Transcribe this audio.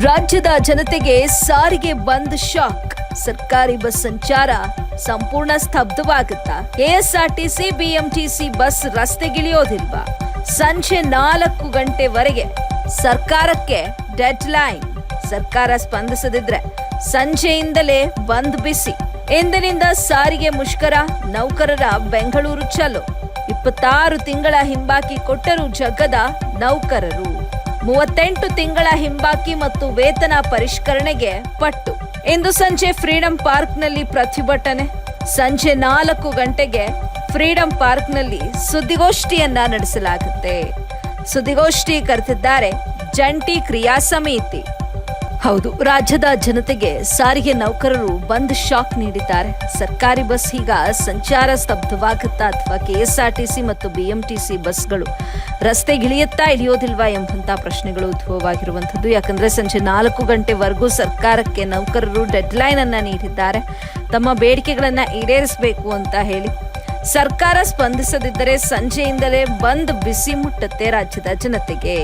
ರಾಜ್ಯದ ಜನತೆಗೆ ಸಾರಿಗೆ ಬಂದ್ ಶಾಕ್. ಸರ್ಕಾರಿ ಬಸ್ ಸಂಚಾರ ಸಂಪೂರ್ಣ ಸ್ತಬ್ಧವಾಗುತ್ತಾ? ಕೆಎಸ್ಆರ್ಟಿಸಿ ಬಿಎಂಟಿಸಿ ಬಸ್ ರಸ್ತೆಗಿಳಿಯೋದಿಲ್ವಾ? ಸಂಜೆ 4 ಗಂಟೆವರೆಗೆ ಸರ್ಕಾರಕ್ಕೆ ಡೆಡ್ ಲೈನ್. ಸರ್ಕಾರ ಸ್ಪಂದಿಸದಿದ್ರೆ ಸಂಜೆಯಿಂದಲೇ ಬಂದ್ ಬಿಸಿ. ಇಂದಿನಿಂದ ಸಾರಿಗೆ ಮುಷ್ಕರ, ನೌಕರರ ಬೆಂಗಳೂರು ಚಲೋ. 26 ತಿಂಗಳ ಹಿಂಬಾಕಿ ಕೊಟ್ಟರು ಜಗ್ಗದ ನೌಕರರು. 38 ತಿಂಗಳ ಹಿಂಬಾಕಿ ಮತ್ತು ವೇತನ ಪರಿಷ್ಕರಣೆಗೆ ಪಟ್ಟು. ಇಂದು ಸಂಜೆ ಫ್ರೀಡಂ ಪಾರ್ಕ್ನಲ್ಲಿ ಪ್ರತಿಭಟನೆ. ಸಂಜೆ 4 ಗಂಟೆಗೆ ಫ್ರೀಡಂ ಪಾರ್ಕ್ನಲ್ಲಿ ಸುದ್ದಿಗೋಷ್ಠಿಯನ್ನ ನಡೆಸಲಾಗುತ್ತೆ. ಸುದ್ದಿಗೋಷ್ಠಿ ಕರೆದಿದ್ದಾರೆ ಜಂಟಿ ಕ್ರಿಯಾ ಸಮಿತಿ. ಹೌದು, ರಾಜ್ಯದ ಜನತೆಗೆ ಸಾರಿಗೆ ನೌಕರರು ಬಂದ್ ಶಾಕ್ ನೀಡಿದ್ದಾರೆ. ಸರ್ಕಾರಿ ಬಸ್ ಈಗ ಸಂಚಾರ ಸ್ತಬ್ಧವಾಗುತ್ತಾ ಅಥವಾ ಕೆಎಸ್ಆರ್ಟಿಸಿ ಮತ್ತು ಬಿಎಂಟಿಸಿ ಬಸ್ಗಳು ರಸ್ತೆಗಿಳಿಯುತ್ತಾ ಇಳಿಯೋದಿಲ್ವಾ ಎಂಬಂತ ಪ್ರಶ್ನೆಗಳು ಉದ್ಭವವಾಗಿರುವಂಥದ್ದು. ಯಾಕಂದ್ರೆ ಸಂಜೆ 4 ಗಂಟೆವರೆಗೂ ಸರ್ಕಾರಕ್ಕೆ ನೌಕರರು ಡೆಡ್ ಲೈನ್ ಅನ್ನ ನೀಡಿದ್ದಾರೆ. ತಮ್ಮ ಬೇಡಿಕೆಗಳನ್ನ ಈಡೇರಿಸಬೇಕು ಅಂತ ಹೇಳಿ. ಸರ್ಕಾರ ಸ್ಪಂದಿಸದಿದ್ದರೆ ಸಂಜೆಯಿಂದಲೇ ಬಂದ್ ಬಿಸಿ ಮುಟ್ಟುತ್ತೆ ರಾಜ್ಯದ ಜನತೆಗೆ.